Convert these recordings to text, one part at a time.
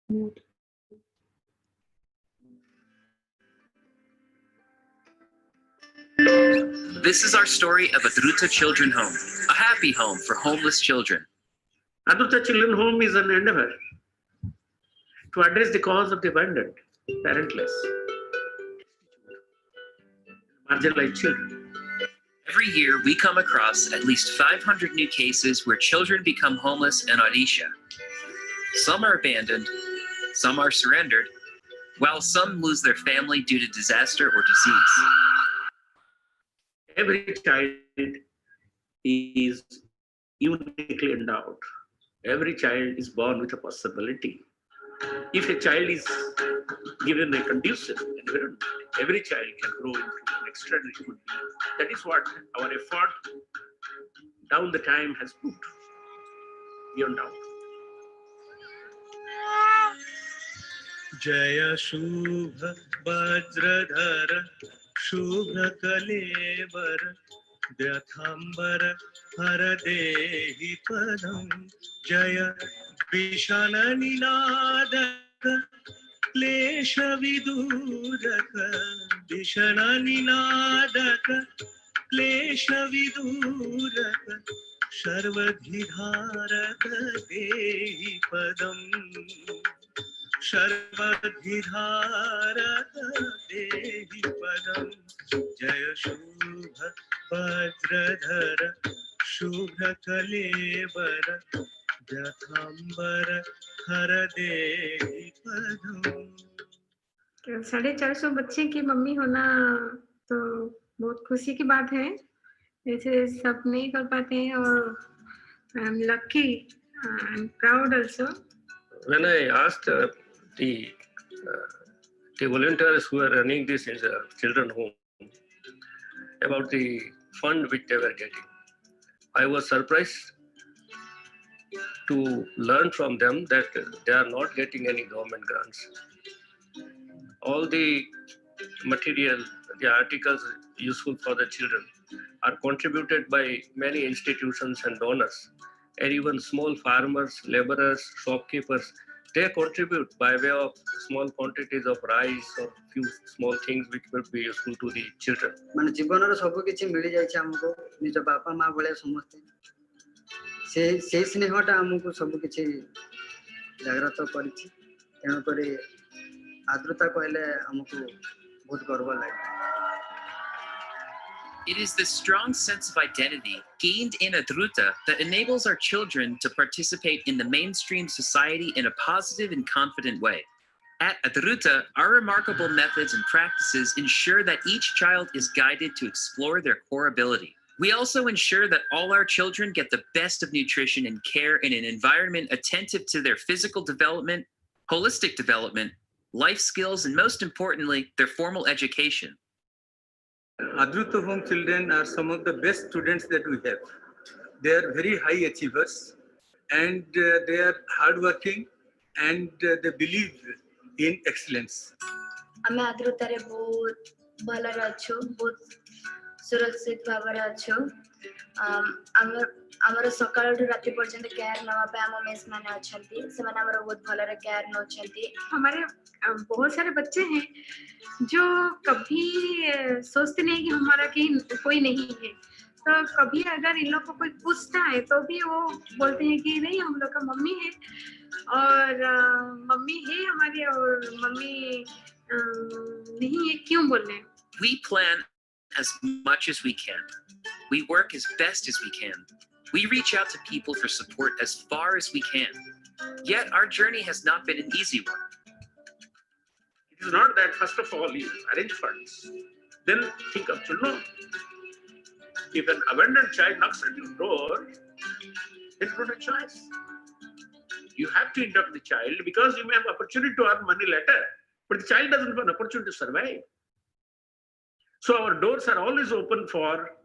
Mute. This is our story of Adruta Children Home, a happy home for homeless children. Adruta Children Home is an endeavor to address the cause of the abandoned, parentless, marginalized children. Every year, we come across at least 500 new cases where children become homeless in Odisha. Some are abandoned, some are surrendered, while some lose their family due to disaster or disease. Every child is uniquely endowed. Every child is born with a possibility. If a child is given a conducive environment, every child can grow into an extraordinary human being. That is what our effort down the time has proved, beyond doubt. Jaya Shubha Vajradhara Shubha Kalevara Vyathambara Haradehi Padam Jaya Vishana Ninadaka Klesha Viduraka Vishana Ninadaka Klesha Viduraka Sharvadhidharaka Dehi Padam Sharvadhidharaka Dehi Padam Jaya Shubha Vajradhara Shubha Kalevara Vyathambara Haradehi Padam. 450 बच्चे की mummy होना तो बहुत खुशी की बात है. ऐसे सब नहीं कर पाते हैं और I am lucky, I am proud also. When I asked the volunteers who are running this children home about the fund which they were getting, I was surprised to learn from them that they are not getting any government grants. All the material, the articles useful for the children are contributed by many institutions and donors, and even small farmers, laborers, shopkeepers, they contribute by way of small quantities of rice or few small things which will be useful to the children. माने जीवन रो सब किछि मिली जाय छै हमको निज बापा मां बोले समस्त से स्नेहटा हमको सब किछि जागृत करिछि तेनो करे आद्रता कहले हमको बहुत गर्व लागे. It is this strong sense of identity gained in Adruta that enables our children to participate in the mainstream society in a positive and confident way. At Adruta, our remarkable methods and practices ensure that each child is guided to explore their core ability. We also ensure that all our children get the best of nutrition and care in an environment attentive to their physical development, holistic development, life skills, and most importantly, their formal education. Adruta home children are some of the best students that we have. They are very high achievers and they are hardworking and they believe in excellence. ଆମେ ଆଦ୍ରୁତାରେ ବହୁତ ଭଲରେ ଅଛୁ, ବହୁତ ସୁରକ୍ଷିତ ଭାବରେ ଅଛୁ. ଆମର ସକାଳଠୁ ରାତି ପର୍ଯ୍ୟନ୍ତ କେୟାର ନେବା ପାଇଁ ଆମ ମିସ୍ ମାନେ ଅଛନ୍ତି. ସେମାନେ ଆମର ବହୁତ ଭଲରେ କେୟାର ନେଉଛନ୍ତି. हमारे बहुत सारे बच्चे हैं जो कभी सोचते नहीं कि हमारा कहीं कोई नहीं है. तो कभी अगर इन लोग को कोई पूछता है तो भी वो बोलते हैं कि नहीं, हम लोग का मम्मी है और मम्मी है हमारी और मम्मी नहीं है, क्यों बोल रहे हैं. We plan as much as we can. We work as best as we can. We reach out to people for support as far as we can. Yet our journey has not been an easy one. It is not that first of all you arrange funds, then think of children. If an abandoned child knocks at your door, it's not a choice. You have to induct the child because you may have opportunity to earn money later, but the child doesn't have an opportunity to survive. So our doors are always open for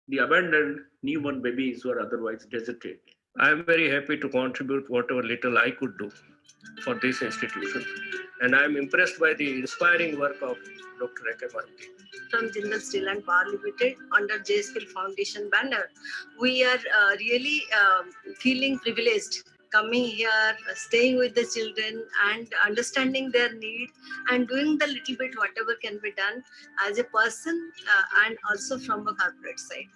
the abandoned newborn babies who are otherwise deserted. I am very happy to contribute whatever little I could do for this institution. And I am impressed by the inspiring work of Dr. Mohanty. From Jindal Steel and Power Limited under JSPL Foundation banner, we are really feeling privileged coming here, staying with the children and understanding their need and doing the little bit whatever can be done as a person and also from a corporate side.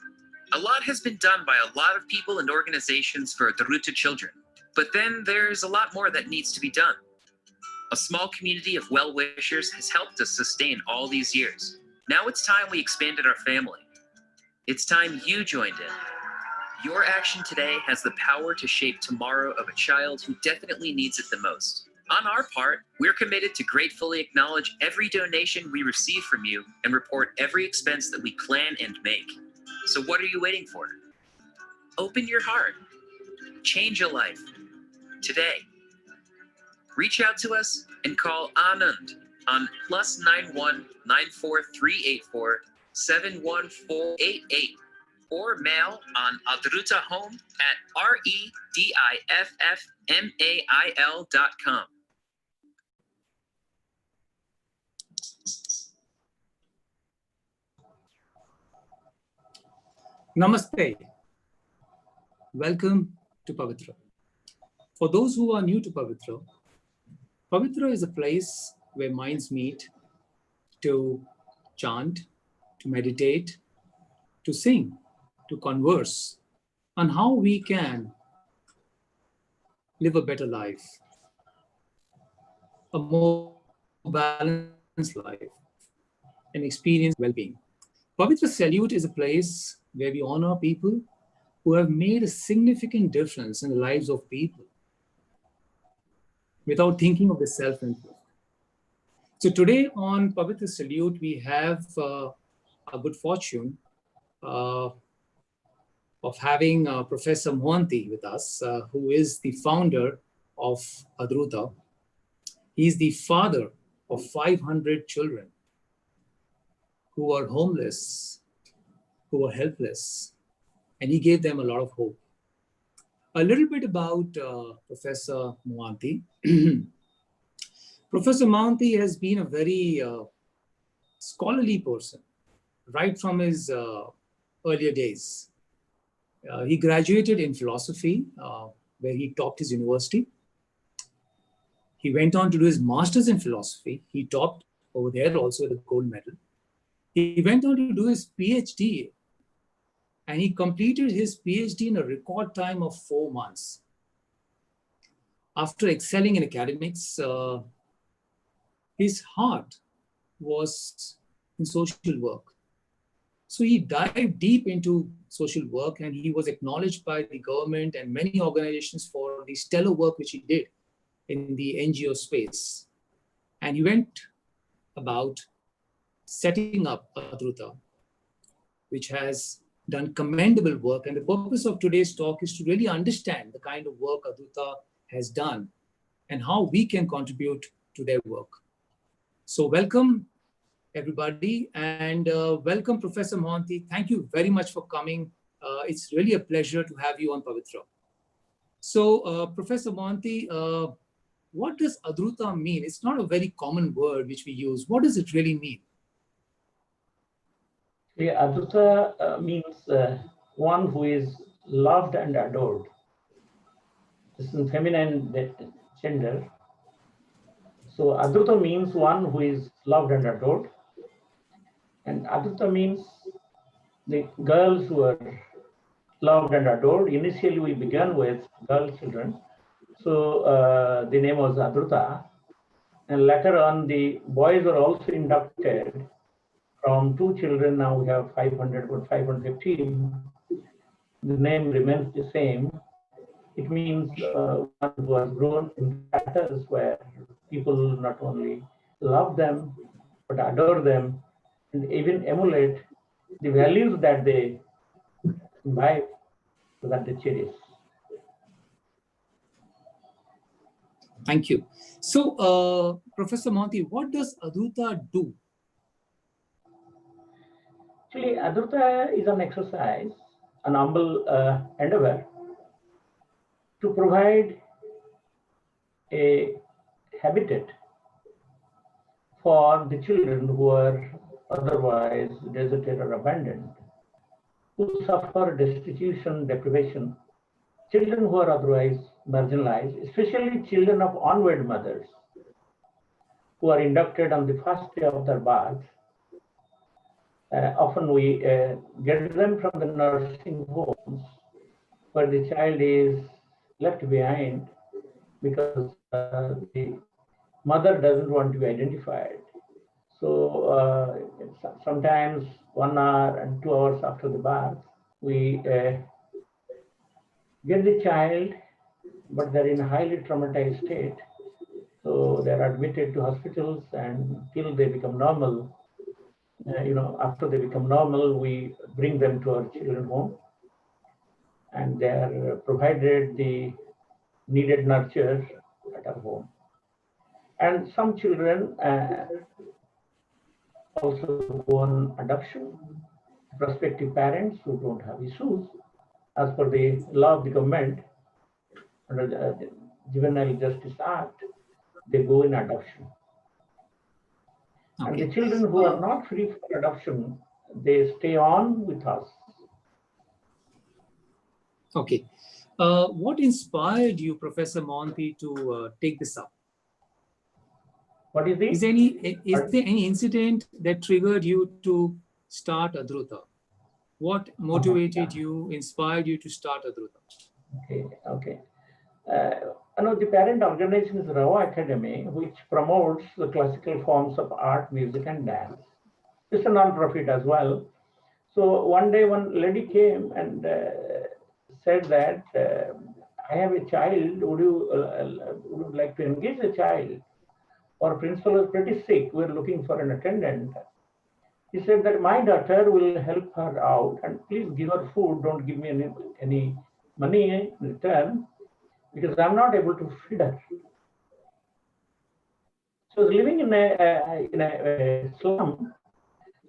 A lot has been done by a lot of people and organizations for Adruta children, but then there's a lot more that needs to be done. A small community of well-wishers has helped us sustain all these years. Now it's time we expanded our family. It's time you joined in. Your action today has the power to shape tomorrow of a child who definitely needs it the most. On our part, we're committed to gratefully acknowledge every donation we receive from you and report every expense that we plan and make. So what are you waiting for? Open your heart. Change a life. Today. Reach out to us and call Anand on +91 94384 71488 or mail on adrutahome at rediffmail.com. Namaste. Welcome to Pavitra. For those who are new to Pavitra, Pavitra is a place where minds meet to chant, to meditate, to sing, to converse on how we can live a better life, a more balanced life, and experience well-being. Pavitra Salute is a place where we honor people who have made a significant difference in the lives of people without thinking of the self-interest. So today on Pavitra Salute, we have a good fortune of having Professor Mohanty with us, who is the founder of Adruta. He's the father of 500 children who are homeless, who are helpless, and he gave them a lot of hope. A little bit about Professor Mohanty. Professor Mohanty has been a very scholarly person right from his earlier days. He graduated in philosophy, where he topped his university. He went on to do his master's in philosophy. He topped over there also with a gold medal. He went on to do his PhD, and he completed his PhD in a record time of 4 months. After excelling in academics, his heart was in social work. So he dived deep into social work, and he was acknowledged by the government and many organizations for the stellar work which he did in the NGO space. And he went about setting up Adruta, which has done commendable work. And the purpose of today's talk is to really understand the kind of work Adruta has done and how we can contribute to their work. So welcome, everybody, and welcome, Professor Mohanty. Thank you very much for coming. It's really a pleasure to have you on Pavitra. So, Professor Mohanty, what does Adruta mean? It's not a very common word which we use. What does it really mean? Yeah, Adruta means one who is loved and adored. This is feminine gender. So Adruta means one who is loved and adored. And Adruta means the girls who are loved and adored. Initially, we began with girl children. So the name was Adruta. And later on, the boys were also inducted. From 2 children, now we have 500 or 515. The name remains the same. It means one who has grown in status where people not only love them, but adore them, and even emulate the values that they imbibe, that they cherish. Thank you. So, Professor Mohanty, what does Adruta do? Actually, Adruta is an exercise, an humble endeavor to provide a habitat for the children who are otherwise deserted or abandoned, who suffer destitution, deprivation, children who are otherwise marginalized, especially children of unwed mothers who are inducted on the first day of their birth. Often we get them from the nursing homes where the child is left behind because the mother doesn't want to be identified. So sometimes 1 hour and 2 hours after the birth, we get the child, but they're in a highly traumatized state. So they're admitted to hospitals, and till they become normal, after they become normal, we bring them to our children home, and they are provided the needed nurture at our home. And some children also go on adoption. Prospective parents who don't have issues, as per the law of the government, under the Juvenile Justice Act, they go in adoption. And the children who are not free for adoption, they stay on with us. Okay. What inspired you, Professor Mohanty, to take this up? What is this? Is there any incident that triggered you to start Adruta? What motivated you, inspired you to start Adruta? Okay. The parent organization is Rava Academy, which promotes the classical forms of art, music, and dance. It's a non-profit as well. So one day, one lady came and said that I have a child. Would you like to engage the child? Our principal is pretty sick. We're looking for an attendant. He said that my daughter will help her out, and please give her food. Don't give me any money in return, because I'm not able to feed her. She was living in a slum.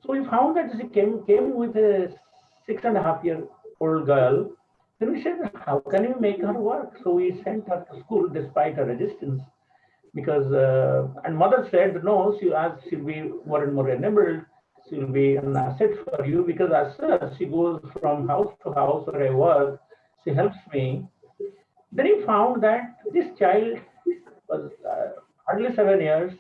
So we found that she came with a 6.5-year-old girl. Then we said, how can you make her work? So we sent her to school despite her resistance, because and mother said no, she'll be more and more enabled. She'll be an asset for you, because as such, she goes from house to house where I work. She helps me. Then he found that this child was hardly 7 years.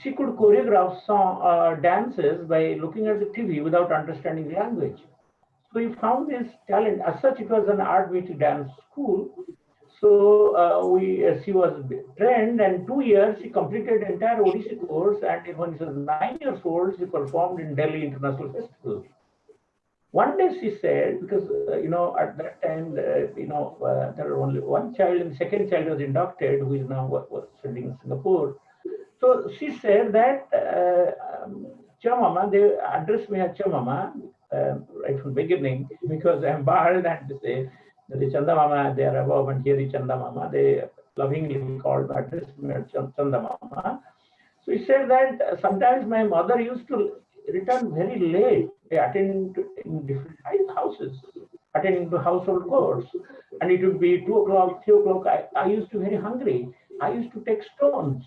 She could choreograph dances by looking at the TV without understanding the language. So he found this talent. As such, it was an art music dance school. So she was trained, and 2 years she completed the entire Odissi course. And when she was 9 years old, she performed in Delhi International Festival. One day she said, because at that time, there was only one child, and the second child was inducted, who is now studying in Singapore. So she said that Chamama, they addressed me as Chamama right from the beginning, because I'm bald, and they say that the Chanda Mama, they are above, and here is Chanda Mama. They lovingly called, addressed me as Chanda Mama. So he said that sometimes my mother used to return very late. They attend in different houses, attending to household chores. And it would be 2 o'clock, 3 o'clock. I used to be very hungry. I used to take stones.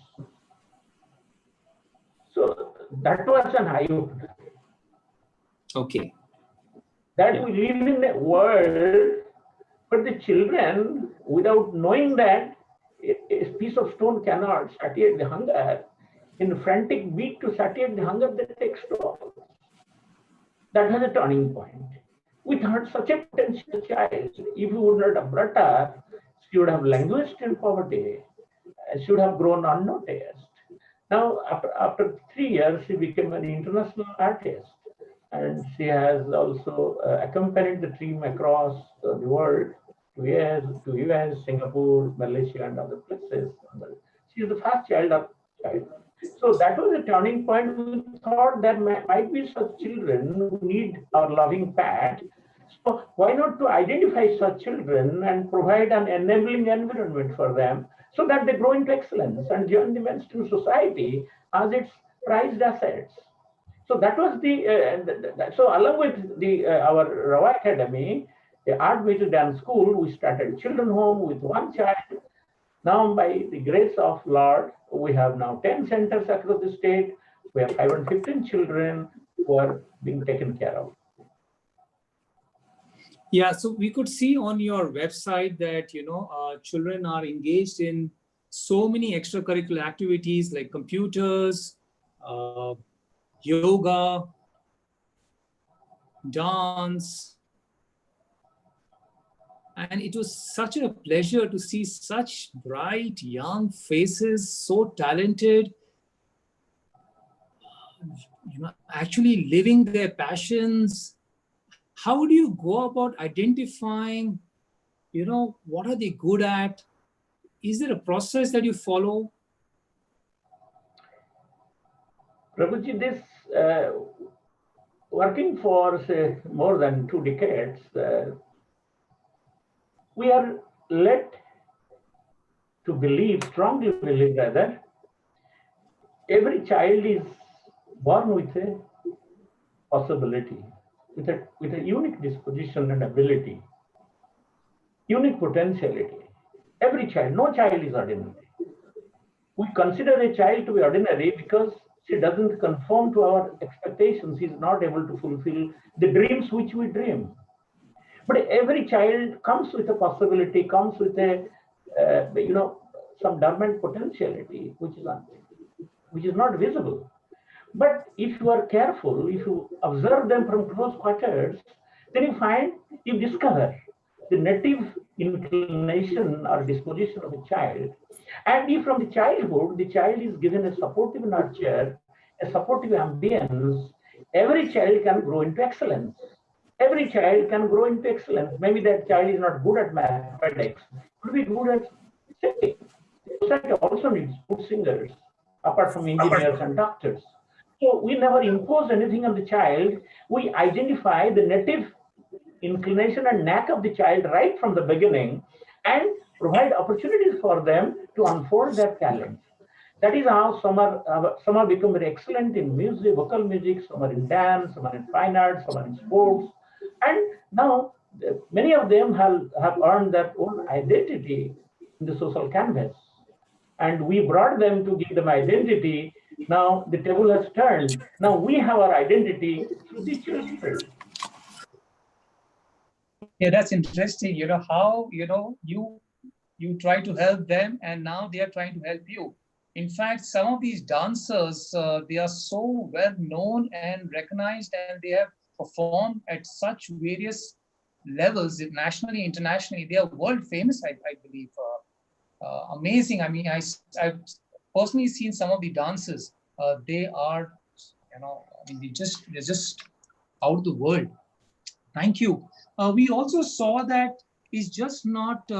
So that was an eye-opener. Okay. That we live in a world where the children, without knowing that a piece of stone cannot satiate the hunger, in frantic beat to satiate the hunger, they take stones. That was a turning point. We thought such a potential child, if we would not have brought her, she would have languished in poverty. She would have grown unnoticed. Now, after 3 years, she became an international artist, and she has also accompanied the team across the world to US, Singapore, Malaysia, and other places. She is the first child. So that was a turning point. We thought there might be such children who need our loving pat. So why not to identify such children and provide an enabling environment for them, so that they grow into excellence and join the mainstream society as its prized assets. So that was so along with our Rava Academy, the Art Music Dance School, we started children home with one child. Now, by the grace of Lord, we have now 10 centers across the state. We have 515 children who are being taken care of. Yeah, so we could see on your website that, children are engaged in so many extracurricular activities like computers, uh, yoga, dance. And it was such a pleasure to see such bright young faces, so talented, actually living their passions. How do you go about identifying, what are they good at? Is there a process that you follow? Prabhuji, this working for, say, more than 2 decades, we are led to believe, strongly believe rather, every child is born with a possibility, with a unique disposition and ability, unique potentiality. Every child, no child is ordinary. We consider a child to be ordinary because she doesn't conform to our expectations. She is not able to fulfill the dreams which we dream. But every child comes with a possibility, comes with a, some dormant potentiality, which is not visible. But if you are careful, if you observe them from close quarters, then you discover the native inclination or disposition of a child. And if from the childhood, the child is given a supportive nurture, a supportive ambience, every child can grow into excellence. Every child can grow into excellence. Maybe that child is not good at mathematics, could be good at singing. Society also needs good singers, apart from engineers and doctors. So we never impose anything on the child. We identify the native inclination and knack of the child right from the beginning and provide opportunities for them to unfold their talents. That is how some are become very excellent in music, vocal music, some are in dance, some are in fine arts, some are in sports. And now many of them have earned their own identity in the social canvas. And we brought them to give them identity. Now the table has turned. Now we have our identity through the children. Yeah, that's interesting. How, you try to help them and now they are trying to help you. In fact, some of these dancers, they are so well known and recognized, and they have performed at such various levels, nationally, internationally. They are world famous, I believe. Amazing. I mean, I've personally seen some of the dances. They are, they're just out of the world. Thank you. We also saw that it's just not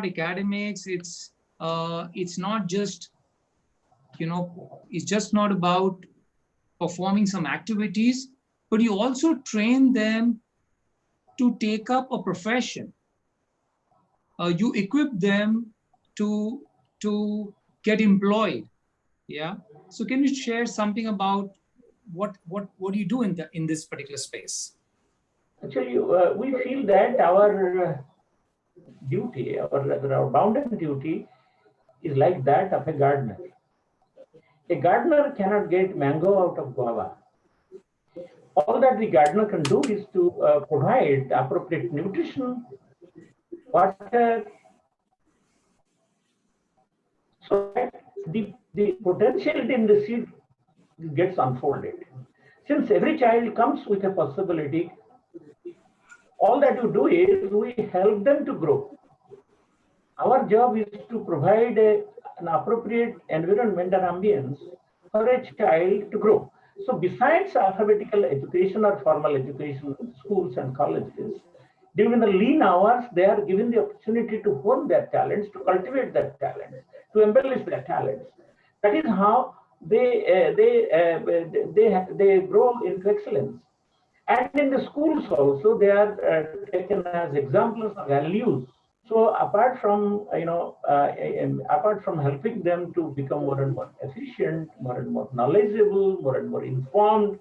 academics. It's not just, it's just not about performing some activities, but you also train them to take up a profession. You equip them to get employed. Yeah. So can you share something about what do you do in this particular space? Actually, we feel that our duty, our bounden duty, is like that of a gardener. A gardener cannot get mango out of guava. All that the gardener can do is to provide appropriate nutrition, water, so that the potentiality in the seed gets unfolded. Since every child comes with a possibility, all that you do is we help them to grow. Our job is to provide an appropriate environment and ambience for a child to grow. So besides alphabetical education or formal education in schools and colleges, during the lean hours, they are given the opportunity to hone their talents, to cultivate their talents, to embellish their talents. That is how they grow into excellence. And in the schools also, they are taken as examples of values. So apart from helping them to become more and more efficient, more and more knowledgeable, more and more informed,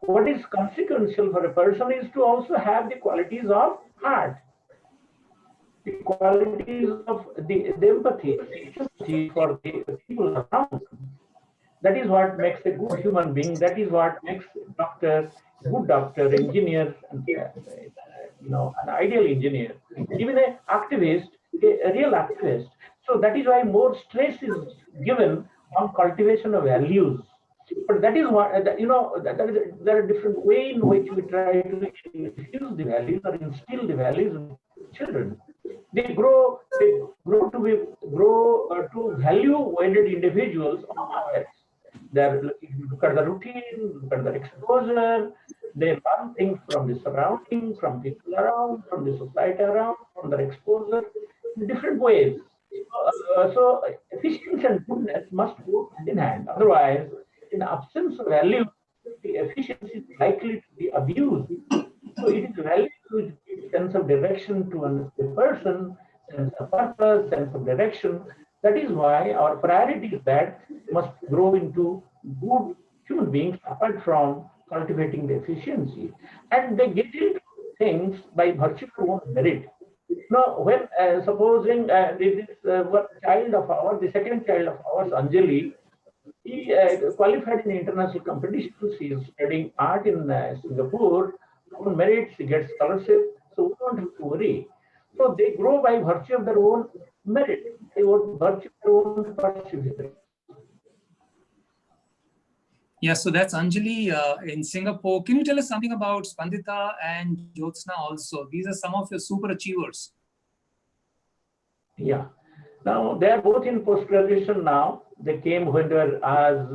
what is consequential for a person is to also have the qualities of heart, the qualities of the empathy for the people around. That is what makes a good human being. That is what makes good doctor, engineer, and an ideal engineer, even an activist, a real activist. So that is why more stress is given on cultivation of values. But that is what, there are different ways in which we try to infuse the values or instill the values in children. They grow to value-oriented individuals on others. If you look at the routine, look at the exposure, they learn things from the surroundings, from people around, from the society around, from their exposure in different ways. So efficiency and goodness must go hand in hand. Otherwise, in absence of value, the efficiency is likely to be abused. So it is value to give sense of direction to the person, sense of purpose, sense of direction. That is why our priority is that must grow into good human beings apart from cultivating the efficiency. And they get into things by virtue of their own merit. Now, when supposing this one child of ours, the second child of ours, Anjali, he qualified in international competitions. He is studying art in Singapore. On merits, he gets scholarship. So we don't have to worry. So they grow by virtue of their own merit, by virtue of their own perseverance. Yeah, so that's Anjali in Singapore. Can you tell us something about Spandita and Jyotsna also? These are some of your super achievers. Yeah. Now, they are both in post-graduation now. They came when they were as,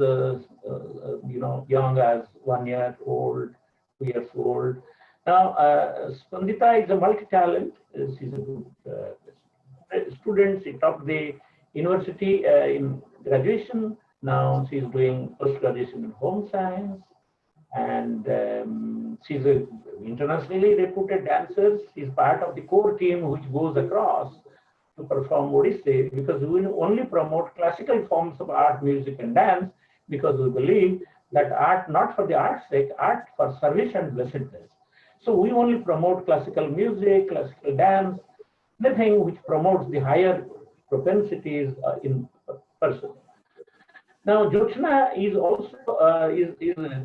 young as 1 year old, 2 years old. Now, Spandita is a multi-talent. She's a good student. She topped the university in graduation. Now she's doing post-graduation in home science. And she's an internationally reputed dancer. She's part of the core team which goes across to perform Odissi, because we only promote classical forms of art, music, and dance, because we believe that art, not for the art's sake, art for service and blessedness. So we only promote classical music, classical dance, anything which promotes the higher propensities in a person. Now, Jyotsna is also is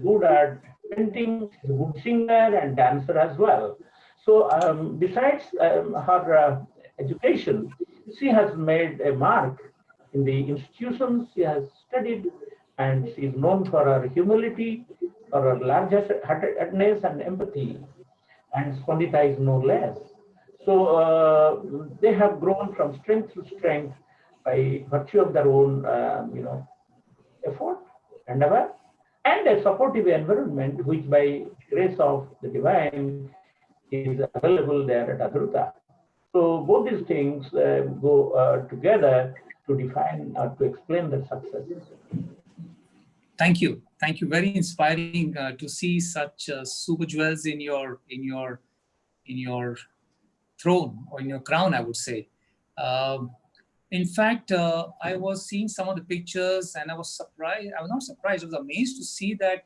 good at painting, she's a good singer and dancer as well. So besides her education, she has made a mark in the institutions she has studied, and she is known for her humility, for her large-heartedness and empathy, and Spandita is no less. So they have grown from strength to strength by virtue of their own, effort, endeavor, and a supportive environment, which by grace of the divine is available there at Adruta. So both these things go together to define or to explain the success. Thank you. Thank you. Very inspiring to see such super jewels in your throne or in your crown, I would say. In fact, I was seeing some of the pictures and I was surprised. I was not surprised. I was amazed to see that,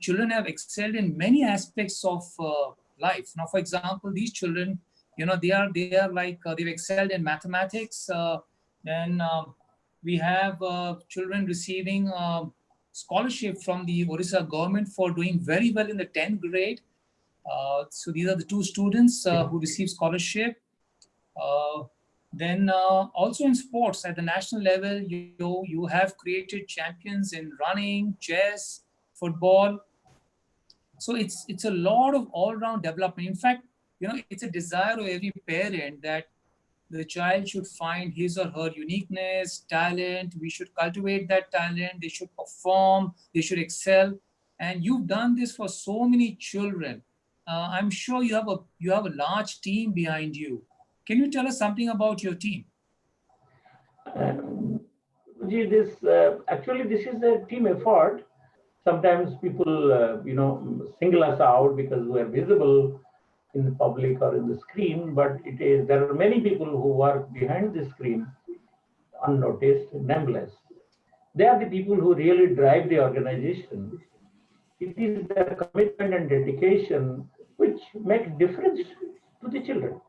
children have excelled in many aspects of life. Now, for example, these children, they are like, they've excelled in mathematics. Then we have children receiving scholarship from the Odisha government for doing very well in the 10th grade. So these are the two students who received scholarship. Then also in sports at the national level, you have created champions in running, chess, football. So it's a lot of all-round development. In fact, it's a desire of every parent that the child should find his or her uniqueness, talent. We should cultivate that talent. They should perform. They should excel. And you've done this for so many children. I'm sure you have a large team behind you. Can you tell us something about your team? Actually, this is a team effort. Sometimes people, single us out because we are visible in the public or in the screen, but there are many people who work behind the screen, unnoticed, nameless. They are the people who really drive the organization. It is their commitment and dedication which makes difference to the children.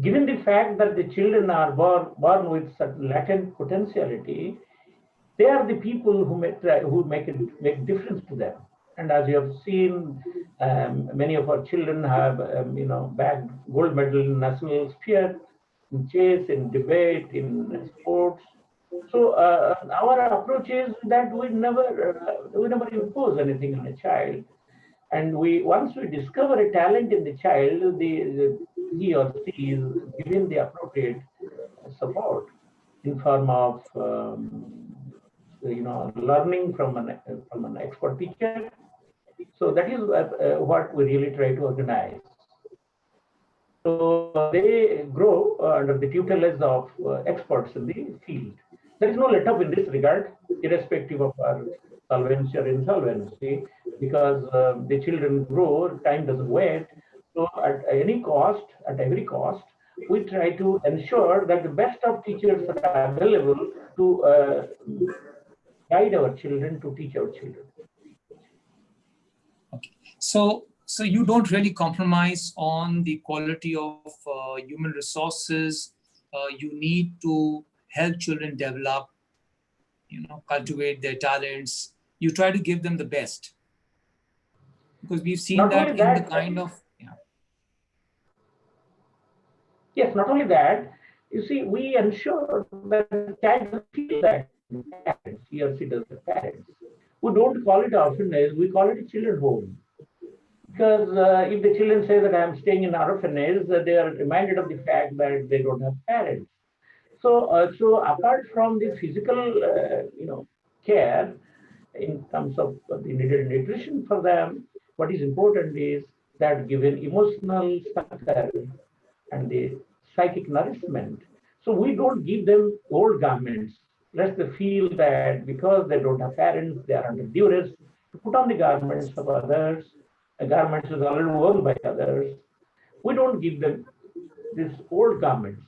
Given the fact that the children are born with certain latent potentiality, they are the people who make difference to them. And as you have seen, many of our children have, bagged gold medal in national sphere, in chess, in debate, in sports. So our approach is that we never impose anything on a child, and once we discover a talent in the child, he or she is given the appropriate support in form of learning from an expert teacher. So that is what we really try to organize. So they grow under the tutelage of experts in the field. There is no let up in this regard, irrespective of our solvency or insolvency, because the children grow, time doesn't wait. So at any cost, at every cost, we try to ensure that the best of teachers are available to guide our children, to teach our children. Okay. So you don't really compromise on the quality of human resources. You need to help children develop, cultivate their talents. You try to give them the best. Because we've seen that in the kind of, Yes, not only that, you see, we ensure that the child doesn't feel that parents, he or she does the parents. We don't call it orphanage, we call it a children's home. Because if the children say that I'm staying in orphanage, they are reminded of the fact that they don't have parents. So apart from the physical, care in terms of the needed nutrition for them, what is important is that given emotional succor and the psychic nourishment. So we don't give them old garments, lest they feel that because they don't have parents, they are under duress to put on the garments of others, the garments is already worn by others. We don't give them these old garments.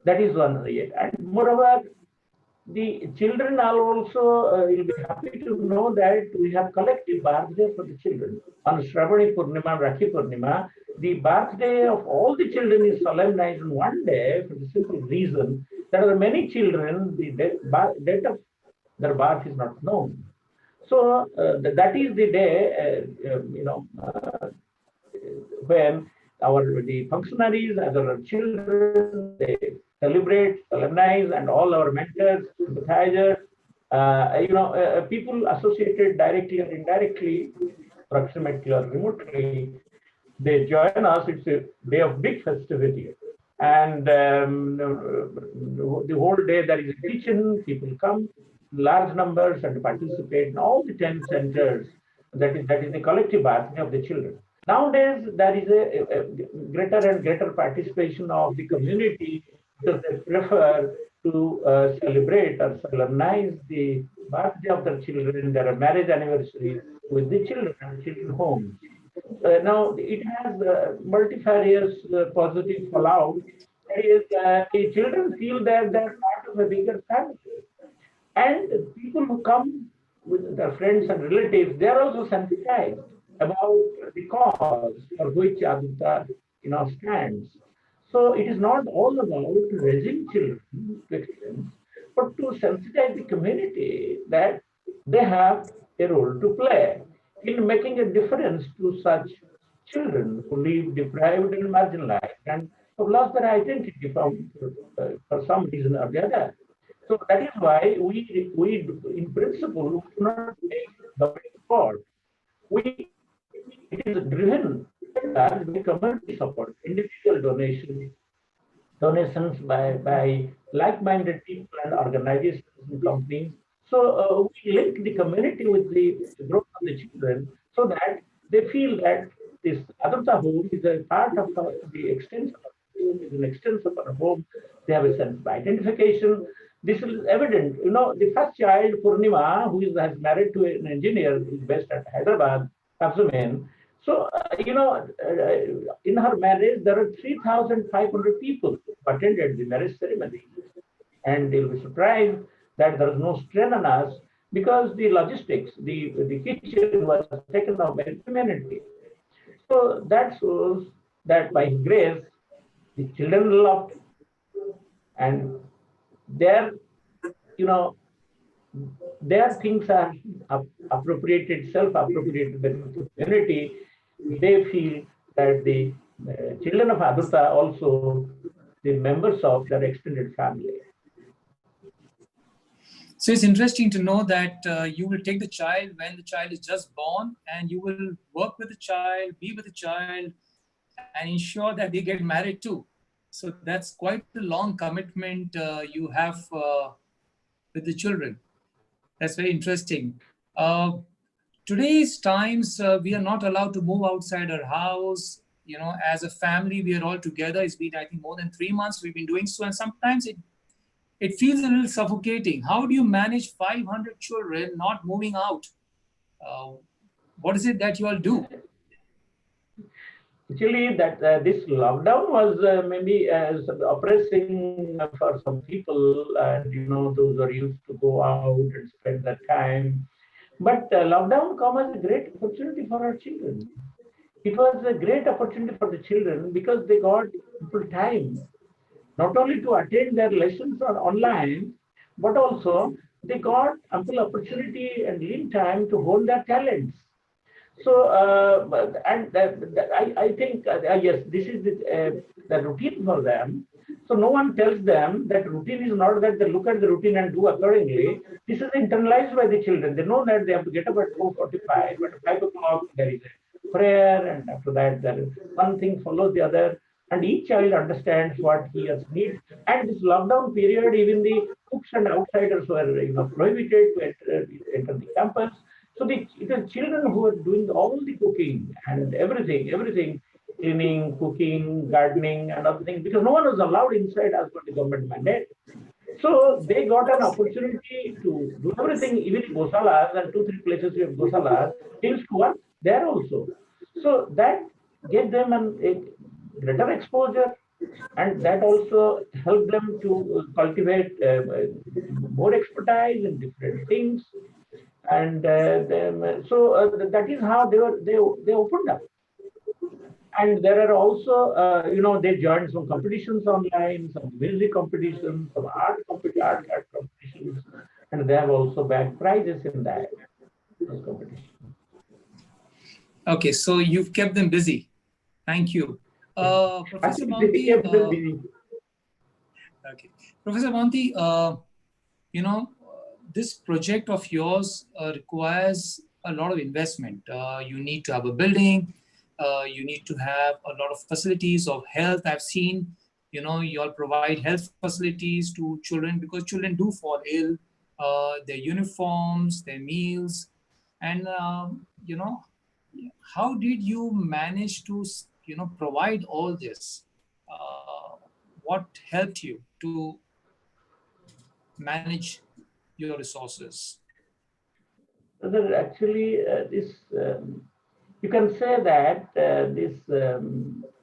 That is one yet. And moreover, the children are also will be happy to know that we have collective birthday for the children. On Shravani Purnima, Rakhi Purnima, the birthday of all the children is solemnized on one day for the simple reason that there are many children, the date of their birth is not known. So that is the day, when the functionaries, as our children, they celebrate, solemnize, and all our mentors, sympathizers, people associated directly or indirectly, proximately or remotely, they join us. It's a day of big festivity. And the whole day there is a kitchen, people come in large numbers and participate in all the 10 centers. That is the collective birthday of the children. Nowadays, there is a greater and greater participation of the community because they prefer to celebrate or solemnize the birthday of their children, their marriage anniversary with the children and children homes. Now, it has multifarious positive fallout. That is, the children feel that they're part of a bigger family. And people who come with their friends and relatives, they're also sensitized about the cause for which Adruta stands. So it is not all about raising children to excellence, but to sensitize the community that they have a role to play in making a difference to such children who live deprived and marginalized and have lost their identity for some reason or the other. So that is why we in principle, do not take the support. It is driven by community support, individual donations by like-minded people and organizations and companies. So we link the community with the growth of the children so that they feel that this Adruta home is a part of the extension of the home, is an extension of our home. They have a sense of identification. This is evident. The first child, Purnima, who has married to an engineer who is based at Hyderabad, Kazumen. So, in her marriage, there are 3,500 people who attended the marriage ceremony. And they'll be surprised that there is no strain on us because the logistics, the kitchen was taken off by the community. So that shows that by His grace, the children loved and their, their things are appropriated, self-appropriated by the community, they feel that the children of Adruta also the members of their extended family. So it's interesting to know that you will take the child when the child is just born, and you will work with the child, be with the child, and ensure that they get married too. So that's quite a long commitment you have with the children. That's very interesting. Uh, Today's times, we are not allowed to move outside our house. You know, as a family, we are all together. It's been, I think, more than 3 months we've been doing so, and sometimes it feels a little suffocating. How do you manage 500 children not moving out? What is it that you all do? Actually, that this lockdown was maybe oppressing for some people, and those who are used to go out and spend their time. But lockdown come as a great opportunity for our children. It was a great opportunity for the children because they got full time, not only to attend their lessons online, but also they got ample opportunity and lean time to hone their talents. So, I think, yes, this is the routine for them. So no one tells them that routine is not that they look at the routine and do accordingly. This is internalized by the children. They know that they have to get up at 4:45, but at 5 o'clock there is a prayer, and after that there one thing follows the other, and each child understands what he has needs. And this lockdown period, even the cooks and outsiders were prohibited to enter the campus. So it is children who are doing all the cooking and everything, cleaning, cooking, gardening, and other things, because no one was allowed inside as per the government mandate. So they got an opportunity to do everything, even in gosalas, and 2-3 places we have gosalas, teams to work there also. So that gave them a greater exposure, and that also helped them to cultivate more expertise in different things. And that is how they opened up. And there are also they joined some competitions online, some music competitions, some art competitions, and they have also bagged prizes in those competitions. Okay, so you've kept them busy. Thank you. Professor Mohanty, okay. Professor Mohanty, this project of yours requires a lot of investment. You need to have a building. You need to have a lot of facilities of health. I've seen, you all provide health facilities to children because children do fall ill. Their uniforms, their meals, and how did you manage to provide all this? What helped you to manage your resources? Actually, you can say that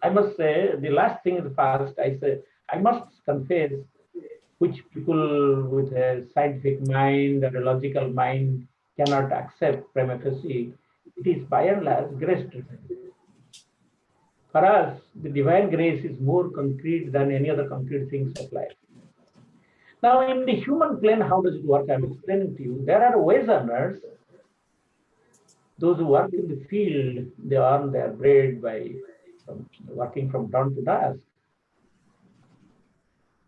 I must say the last thing in the past, I must confess, which people with a scientific mind or a logical mind cannot accept prima facie. It is by and large grace driven. For us, the divine grace is more concrete than any other concrete things of life. Now, in the human plane, how does it work? I'm explaining to you. There are wage earners. Those who work in the field, they earn their bread by working from dawn to dusk.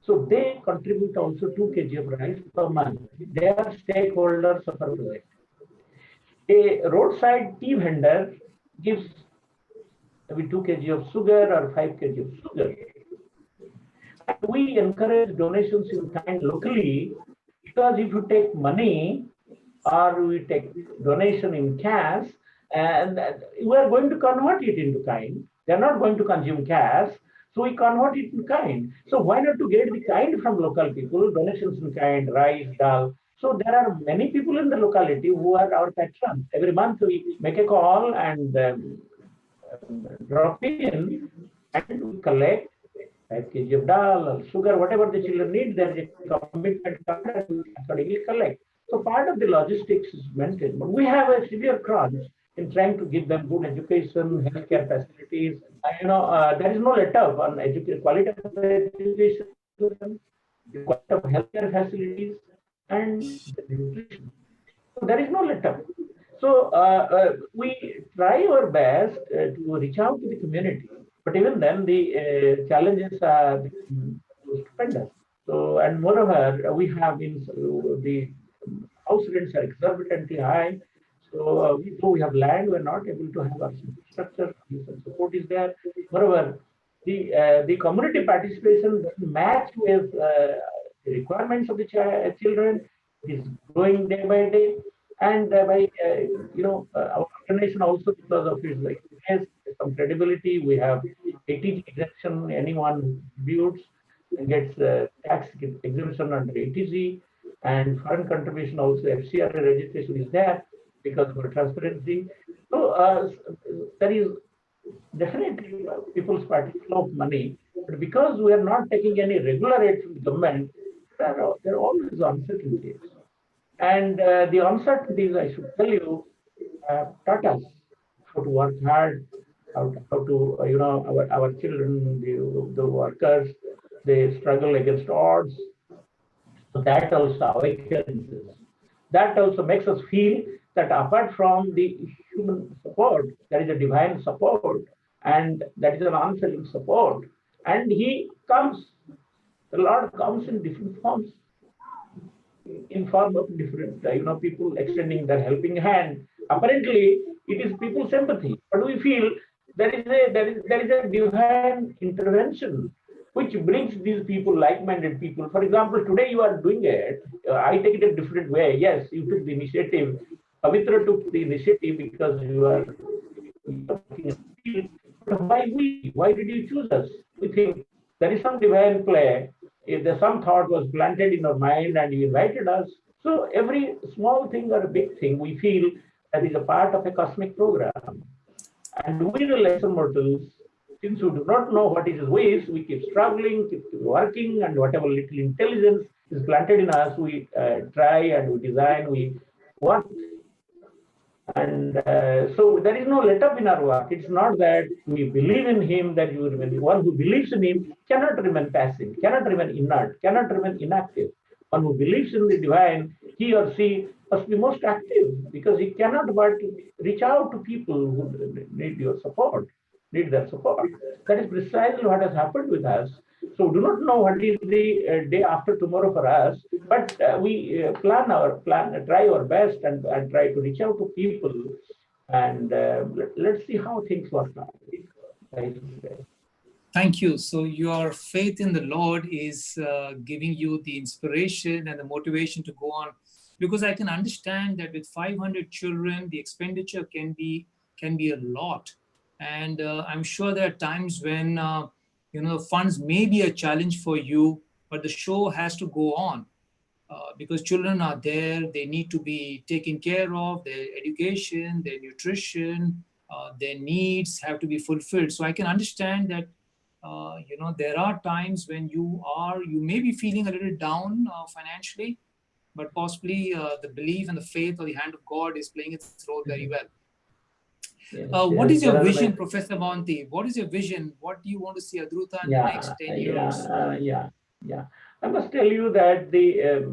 So they contribute also 2 kg of rice per month. They are stakeholders of our project. A roadside tea vendor gives maybe 2 kg of sugar or 5 kg of sugar. And we encourage donations in kind locally, because if you take money or we take donation in cash, and we are going to convert it into kind. They are not going to consume cash, so we convert it in kind. So why not to get the kind from local people, donations in kind, rice, dal. So there are many people in the locality who are our patrons. Every month we make a call and drop in, and we collect 5 kg of dal or sugar, whatever the children need. There is a commitment card and we accordingly collect. So part of the logistics is maintained, but we have a severe crunch in trying to give them good education, healthcare facilities. There is no let up on quality of education, the quality of healthcare facilities, and the nutrition. So there is no let up. So we try our best to reach out to the community, but even then the challenges are stupendous. So, and moreover, we have been the house rents are exorbitantly high. So though we have land, we're not able to have our infrastructure. Some support is there. Moreover, the community participation doesn't match with the requirements of the children. It is growing day by day, and by our organization also, because of its experience, some credibility, we have ATG exemption. Anyone who contributes and gets tax exemption under ATG, and foreign contribution also. FCRA registration is there because of our transparency. So there is definitely people's party flow of money, but because we are not taking any regular aid from the government, there are always uncertainties. And the uncertainties, I should tell you, taught us how to work hard, how to, our children, the workers, they struggle against odds. So that also awakens us. That also makes us feel that apart from the human support, there is a divine support, and that is an unfailing support. And He comes, the Lord comes in different forms, in form of different, people extending their helping hand. Apparently, it is people's sympathy, but we feel there is a divine intervention which brings these people, like-minded people. For example, today you are doing it. I take it a different way. Yes, you took the initiative. Pavitra took the initiative because you are working in the field. But why we? Why did you choose us? We think there is some divine play. If there's some thought was planted in our mind and you invited us. So every small thing or a big thing, we feel that is a part of a cosmic program. And we, the lesser mortals, since we do not know what is His ways, we keep struggling, keep working, and whatever little intelligence is planted in us, we try and we design, we work. And so there is no let up in our work. It's not that we believe in Him, that you remain. One who believes in Him cannot remain passive, cannot remain inert, cannot remain inactive. One who believes in the divine, he or she must be most active, because he cannot but reach out to people who need your support, need their support. That is precisely what has happened with us. So we do not know what is the day after tomorrow for us, but we try our best and try to reach out to people, and let's see how things work out. Thank you. So your faith in the Lord is giving you the inspiration and the motivation to go on, because I can understand that with 500 children, the expenditure can be a lot, and I'm sure there are times when funds may be a challenge for you, but the show has to go on because children are there. They need to be taken care of. Their education, their nutrition, their needs have to be fulfilled. So I can understand that. There are times when you may be feeling a little down financially, but possibly the belief and the faith or the hand of God is playing its role very well. What is your vision, Professor Mohanty? What is your vision? What do you want to see Adruta in the next 10 years? I must tell you that the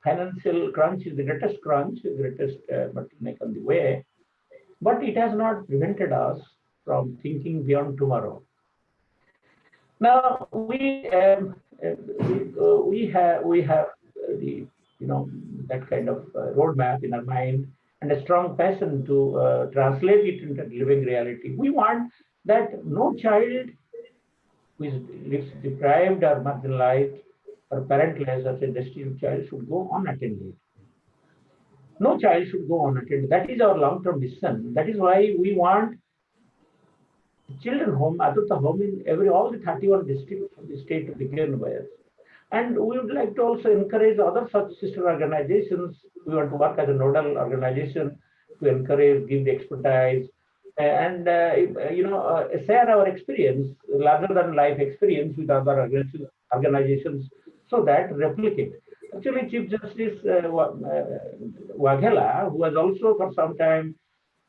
financial crunch is the greatest bottleneck on the way, but it has not prevented us from thinking beyond tomorrow. Now we have the that kind of roadmap in our mind, and a strong passion to translate it into living reality. We want that no child who is deprived or marginalized or parentless as a destitute child should go unattended. No child should go unattended. That is our long-term vision. That is why we want children home, Adruta home in all the 31 districts of the state to begin with. And we would like to also encourage other such sister organizations. We want to work as a nodal organization to encourage, give the expertise, and share our experience, larger than life experience with other organizations, so that replicate. Actually, Chief Justice Waghela, who was also for some time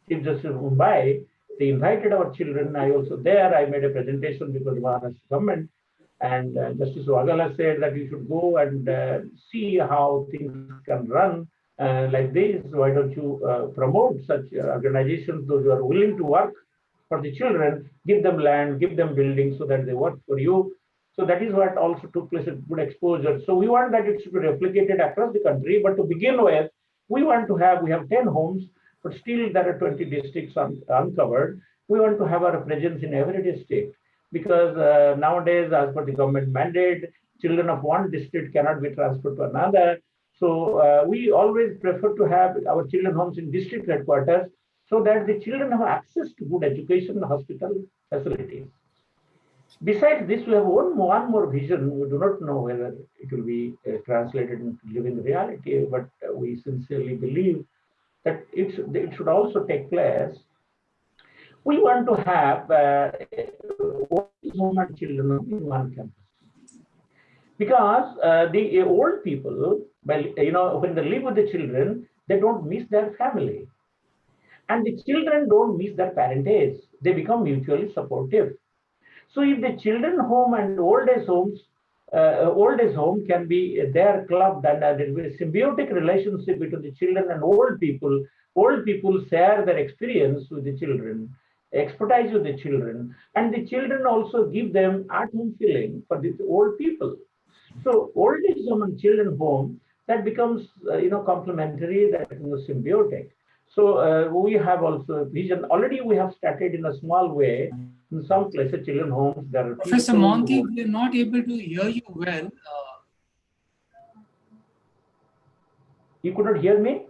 Chief Justice of Mumbai, they invited our children. I also there. I made a presentation because of Maharashtra government. And Justice Wagala said that you should go and see how things can run like this. Why don't you promote such organizations, those who are willing to work for the children, give them land, give them buildings so that they work for you. So that is what also took place at good exposure. So we want that it should be replicated across the country. But to begin with, we have 10 homes, but still there are 20 districts uncovered. We want to have our presence in every district because nowadays, as per the government mandate, children of one district cannot be transferred to another. So we always prefer to have our children homes in district headquarters so that the children have access to good education and hospital facilities. Besides this, we have one more vision. We do not know whether it will be translated into living reality, but we sincerely believe that it should also take place. We want to have home and children in one campus. Because the old people, when they live with the children, they don't miss their family. And the children don't miss their parentage. They become mutually supportive. So if the children home and old age home can be their club, then there will be a symbiotic relationship between the children and old people. Old people share their experience with the children, expertise with the children, and the children also give them at-home feeling for the old people. So old age home and children home, that becomes complementary, that becomes symbiotic. So we have also a vision. Already we have started in a small way. In some places, children homes, there are Professor people Mohanty, we are not able to hear you well. You could not hear me?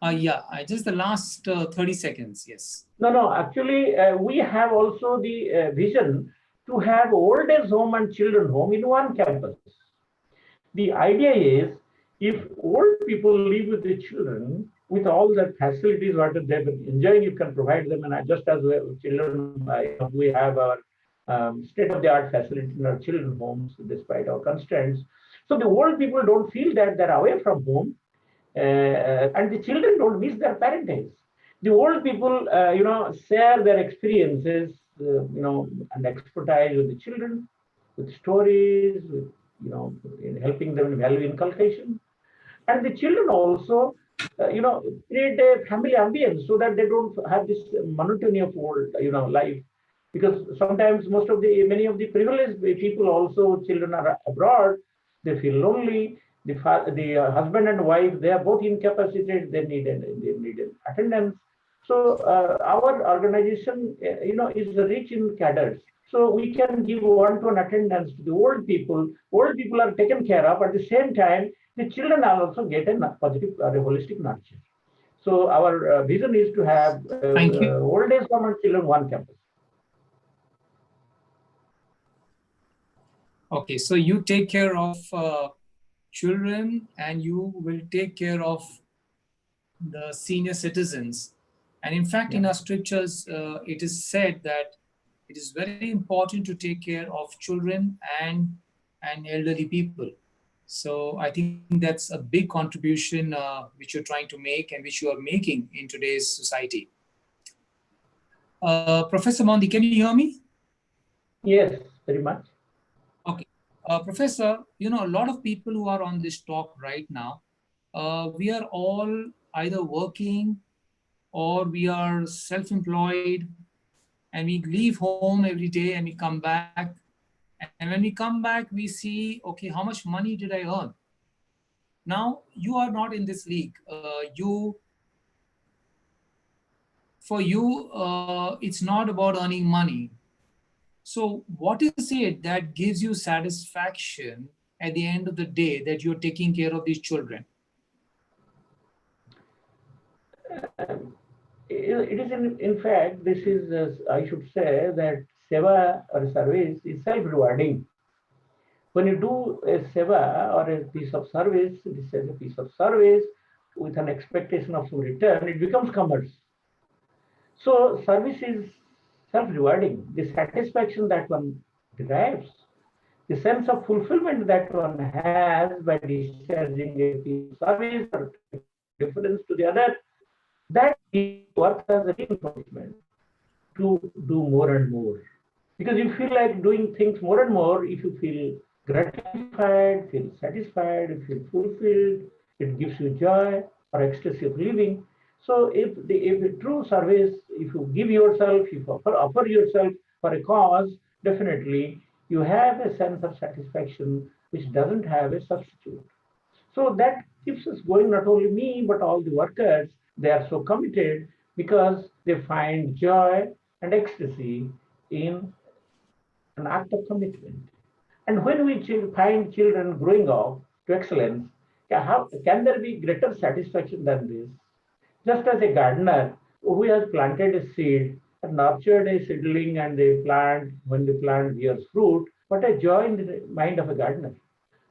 Yeah, just the last 30 seconds, yes. No, actually, we have also the vision to have old age home and children home in one campus. The idea is, if old people live with the children, with all the facilities what they've been enjoying, you can provide them. And just as children, we have our state-of-the-art facility in our children homes, despite our constraints. So the old people don't feel that they're away from home, and the children don't miss their parentage. The old people, share their experiences, and expertise with the children, with stories, with, in helping them in value inculcation. And the children also, create a family ambience so that they don't have this monotony of old, life. Because sometimes many of the privileged people also, children are abroad, they feel lonely. The husband and wife, they are both incapacitated, they need an attendance. So our organization, is rich in cadres. So we can give one-to-one attendance to the old people. Old people are taken care of. At the same time, the children also get a positive, holistic nurture. So our vision is to have old age home and children one campus. Okay, so you take care of children and you will take care of the senior citizens. And in fact, in our scriptures, it is said that it is very important to take care of children and elderly people. So I think that's a big contribution which you're trying to make and which you are making in today's society. Professor Mohanty, can you hear me? Yes, very much. Okay. Professor, a lot of people who are on this talk right now, we are all either working or we are self-employed, and we leave home every day and we come back. And when we come back, we see, okay, how much money did I earn? Now, you are not in this league. For you, it's not about earning money. So what is it that gives you satisfaction at the end of the day that you're taking care of these children? It is in fact, this is, I should say that seva or service is self-rewarding. When you do a seva or a piece of service, this is a piece of service with an expectation of some return, it becomes commerce. So service is self-rewarding. The satisfaction that one derives, the sense of fulfillment that one has by discharging a piece of service or difference to the other, that works as a reinforcement to do more and more. Because you feel like doing things more and more if you feel gratified, feel satisfied, you feel fulfilled, it gives you joy or ecstasy of living. So if a true service, if you give yourself, if you offer yourself for a cause, definitely you have a sense of satisfaction which doesn't have a substitute. So that keeps us going, not only me, but all the workers. They are so committed because they find joy and ecstasy in an act of commitment. And when we find children growing up to excellence, how can there be greater satisfaction than this? Just as a gardener who has planted a seed and nurtured a seedling, and they plant, when the plant bears fruit, what a joy in the mind of a gardener.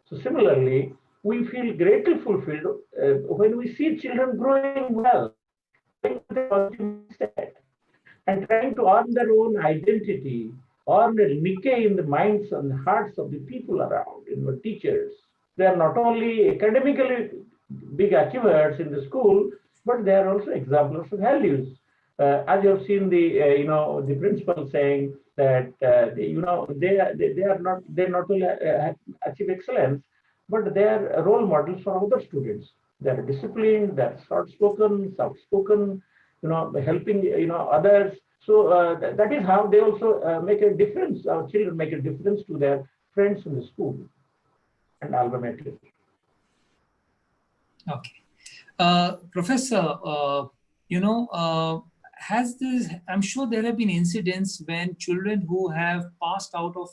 So similarly, we feel greatly fulfilled when we see children growing well, growing with a positive mindset, and trying to earn their own identity, earn a niche in the minds and hearts of the people around, in the teachers. They are not only academically big achievers in the school, but they are also examples of values. As you have seen the principal saying that they not only achieve excellence, but they are role models for other students. They are disciplined, they are short spoken, soft spoken, helping others. So that is how they also make a difference. Our children make a difference to their friends in the school and ultimately. Okay. Professor, has this, I'm sure there have been incidents when children who have passed out of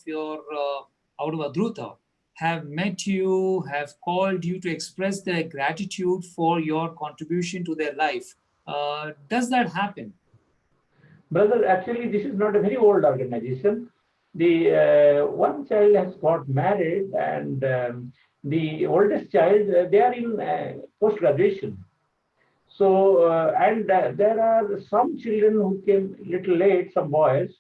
Adruta have met you, have called you to express their gratitude for your contribution to their life. Does that happen? Brother, actually, this is not a very old organization. The one child has got married, and the oldest child, they are in post-graduation. So, there are some children who came a little late, some boys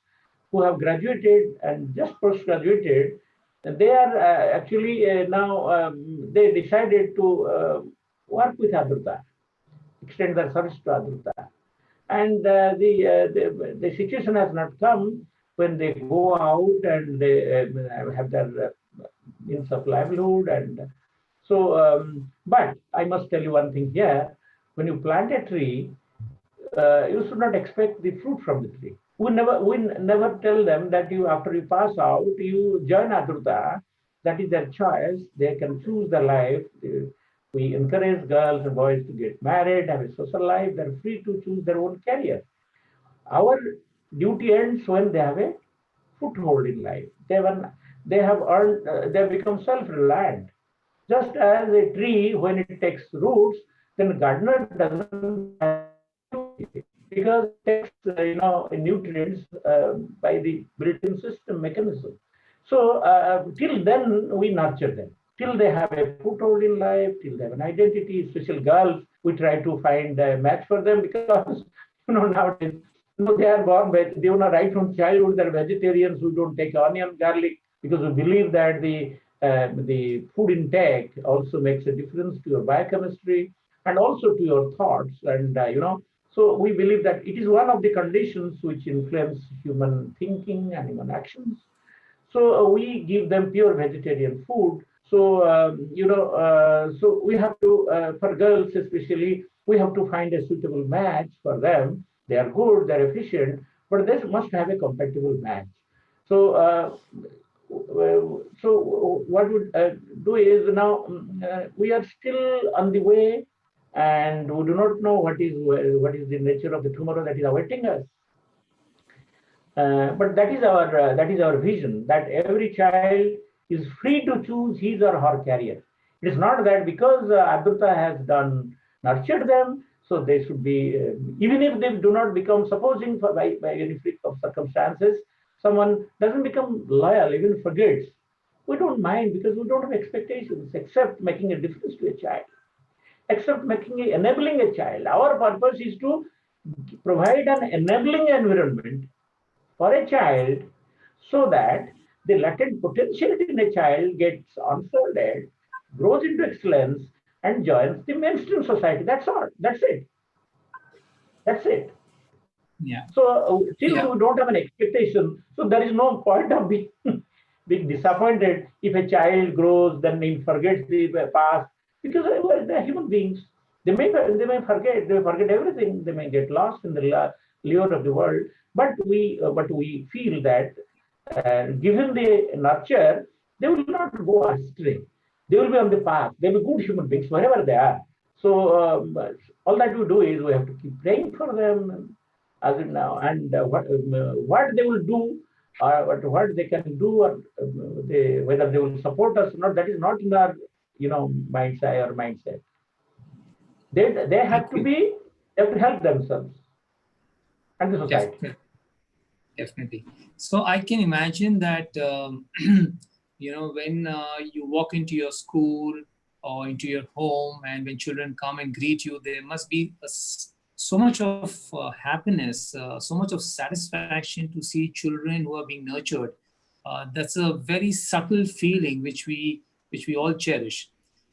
who have graduated and just post-graduated. They are actually now, they decided to work with Adruta, extend their service to Adruta. And the situation has not come when they go out and they have their means of livelihood. And so, but I must tell you one thing here. When you plant a tree, you should not expect the fruit from the tree. We never tell them that after you pass out, you join Adruta. That is their choice. They can choose their life. We encourage girls and boys to get married, have a social life. They're free to choose their own career. Our duty ends when they have a foothold in life. They have earned, they have become self-reliant. Just as a tree, when it takes roots, then the gardener doesn't have because it takes nutrients by the built-in system mechanism. So till then we nurture them. Till they have a foothold in life, till they have an identity, especially girls, we try to find a match for them because nowadays they are born right from childhood they're vegetarians who don't take onion, garlic, because we believe that the food intake also makes a difference to your biochemistry and also to your thoughts. And so we believe that it is one of the conditions which influence human thinking and human actions. So we give them pure vegetarian food. So so we have to, for girls especially, we have to find a suitable match for them. They are good, they're efficient, but they must have a compatible match. So so what we do is now we are still on the way, and we do not know what is the nature of the tomorrow that is awaiting us. But that is our vision, that every child is free to choose his or her career. It is not that because Adruta has nurtured them, so they should be, even if they do not become, supposing by any freak of circumstances, someone doesn't become loyal, even forgets. We don't mind because we don't have expectations except making a difference to a child, except enabling a child. Our purpose is to provide an enabling environment for a child so that the latent potentiality in a child gets unfolded, grows into excellence, and joins the mainstream society. That's all. That's it. That's it. Yeah. So still Yeah. we don't have an expectation. So there is no point of being being disappointed if a child grows, then he forgets the past, because they're human beings. They may forget everything. They may get lost in the lure of the world. But we feel that given the nurture, they will not go astray. They will be on the path. They will be good human beings wherever they are. So all that we do is we have to keep praying for them as in now, and what they will do, what they can do, or whether they will support us or not, that is not in our mindset. They have to be, they have to help themselves and the society. Definitely. Definitely. So I can imagine that when you walk into your school or into your home, and when children come and greet you, there must be so much of happiness, so much of satisfaction to see children who are being nurtured. That's a very subtle feeling which we all cherish.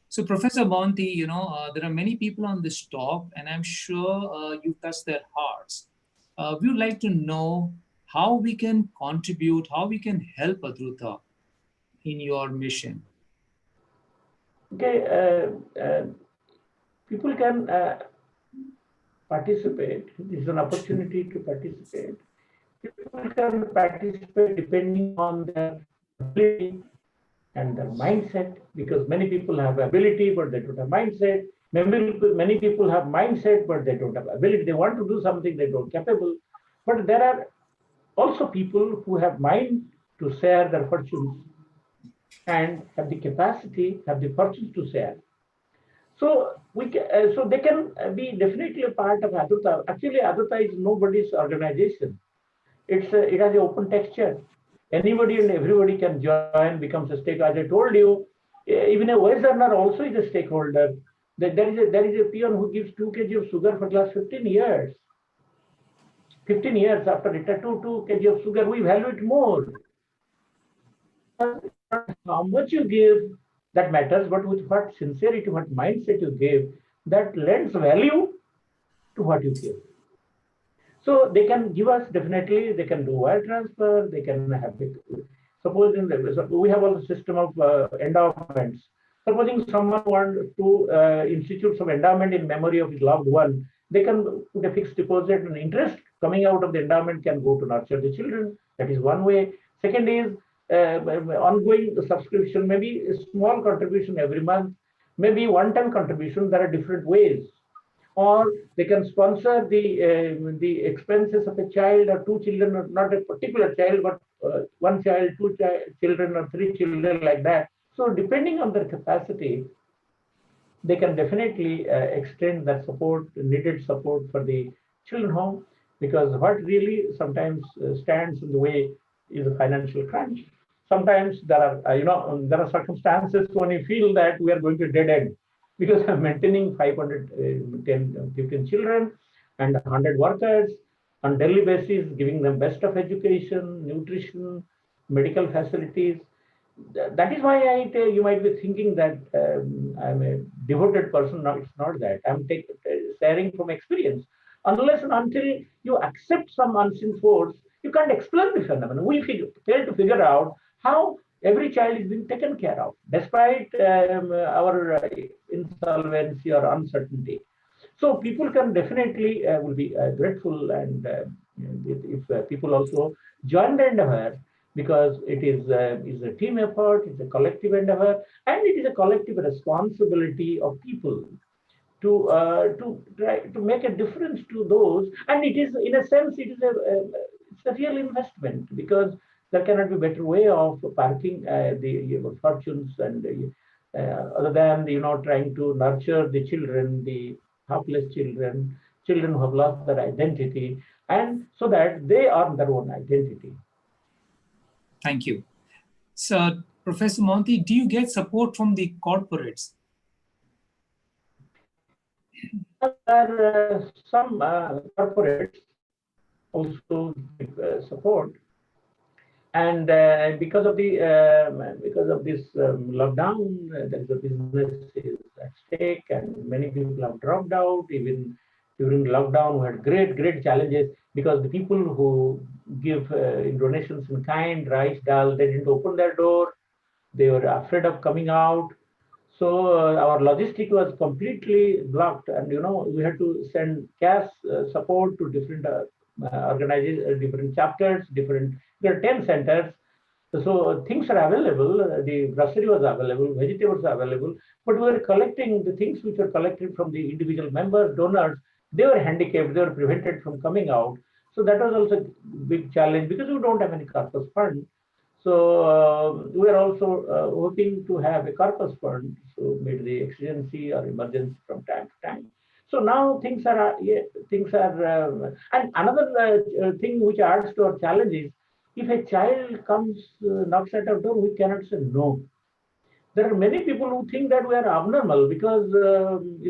So, Professor Mohanty, there are many people on this talk, and I'm sure you touched their hearts. We would like to know how we can contribute, how we can help Adruta in your mission. Okay, people can participate. This is an opportunity to participate. People can participate depending on their ability and their mindset, because many people have ability but they don't have mindset. Many people have mindset but they don't have ability. They want to do something, they don't capable. But there are also people who have mind to share their fortunes and have the capacity, have the fortunes to share. So so they can be definitely a part of Adruta. Actually, Adruta is nobody's organization. It has an open texture. Anybody and everybody can join, becomes a stakeholder. As I told you, even a wage earner also is a stakeholder. There is a peon who gives 2 kg of sugar for the last 15 years. 15 years after retire, 2 kg of sugar, we value it more. How much you give, that matters, but with what sincerity, what mindset you give, that lends value to what you give. So they can give us, definitely, they can do wire transfer, they can have it. Suppose we have a system of endowments. Supposing someone wants to institute some endowment in memory of his loved one, they can put a fixed deposit, and interest coming out of the endowment can go to nurture the children. That is one way. Second is ongoing subscription, maybe a small contribution every month, maybe one-time contribution. There are different ways. Or they can sponsor the expenses of a child or 2 children, or not a particular child, but 1 child, 2 children, or 3 children, like that. So depending on their capacity, they can definitely extend that support, needed support for the children home, because what really sometimes stands in the way is a financial crunch. Sometimes there are, there are circumstances when you feel that we are going to dead end, because I'm maintaining 15 children and 100 workers on daily basis, giving them best of education, nutrition, medical facilities. That is why you might be thinking that I'm a devoted person. No, it's not that. I'm sharing from experience. Unless and until you accept some unseen force, you can't explain the phenomenon. We fail to figure out how every child is being taken care of, despite our insolvency or uncertainty. So people can definitely will be grateful, and if people also join the endeavor, because it is a team effort, it's a collective endeavor, and it is a collective responsibility of people to try to make a difference to those. And it is, in a sense, it's a real investment, because there cannot be better way of parking the fortunes, and other than trying to nurture the children, the helpless children who have lost their identity, and so that they earn their own identity. Thank you. So, Professor Mohanty, do you get support from the corporates? There are some corporates also give support, and because of this lockdown, there is a business is at stake, and many people have dropped out. Even during lockdown, we had great challenges. because the people who give donations in kind, rice, dal, they didn't open their door. They were afraid of coming out. So our logistic was completely blocked, and we had to send cash support to different organizations, different chapters, different. There are 10 centers. So things are available. The grocery was available, vegetables are available, but we were collecting the things which were collected from the individual members, donors. They were handicapped. They were prevented from coming out. So that was also a big challenge because we don't have any corpus fund. So we are also hoping to have a corpus fund, so meet the exigency or emergency from time to time. So now things are, and another thing which adds to our challenge is, if a child comes, knocks at our door, we cannot say no. There are many people who think that we are abnormal because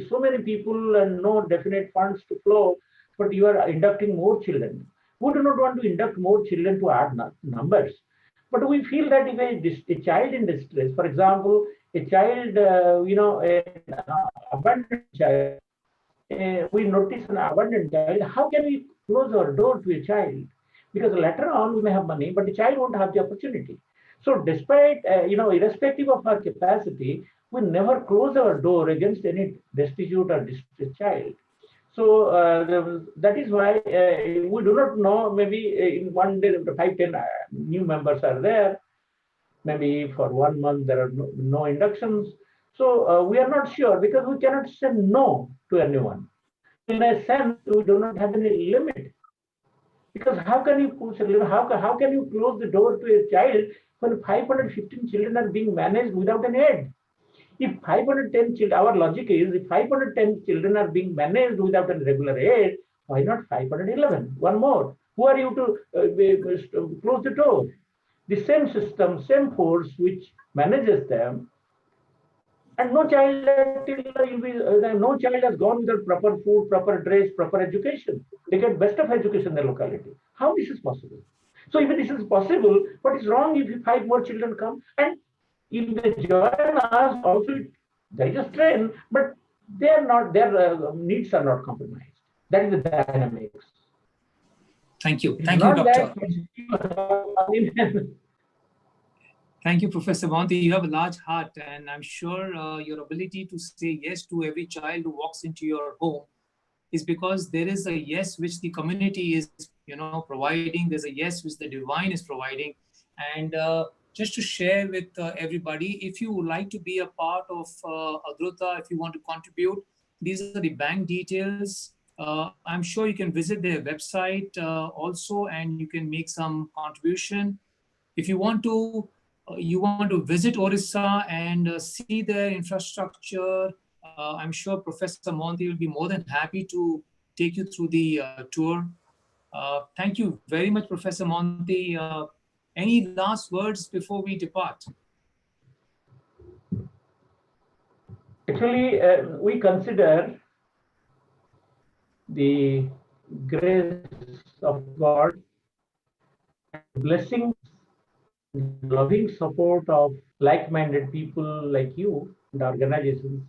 so many people and no definite funds to flow, but you are inducting more children. We do not want to induct more children to add numbers. But we feel that if a child in distress, for example, a child, an abandoned child, we notice an abandoned child, how can we close our door to a child? Because later on we may have money, but the child won't have the opportunity. So despite, irrespective of our capacity, we never close our door against any destitute or distressed child. So that is why we do not know, maybe in one day 5-10 new members are there. Maybe for 1 month there are no inductions. So we are not sure because we cannot say no to anyone. In a sense, we do not have any limit. Because how can you push a limit? How can you close the door to a child when 515 children are being managed without an aid? If 510 children, our logic is, if 510 children are being managed without a regular aid, why not 511? One more. Who are you to close the door? The same system, same force which manages them, and no child no child has gone without proper food, proper dress, proper education. They get best of education in the locality. How this is possible? So if this is possible, what is wrong if 5 more children come? And if they join us, also there is a strain, but they are not, their needs are not compromised. That is the dynamics. Thank you. It's Thank you, Doctor. Thank you, Professor Mohanty. You have a large heart, and I'm sure your ability to say yes to every child who walks into your home is because there is a yes which the community is, providing. There's a yes which the divine is providing. And just to share with everybody, if you would like to be a part of Adruta, if you want to contribute, these are the bank details. I'm sure you can visit their website also, and you can make some contribution. If you want to visit Orissa and see their infrastructure, I'm sure Professor Mohanty will be more than happy to take you through the tour. Thank you very much, Professor Mohanty. Any last words before we depart? Actually, we consider the grace of God, blessings, loving support of like-minded people like you and organizations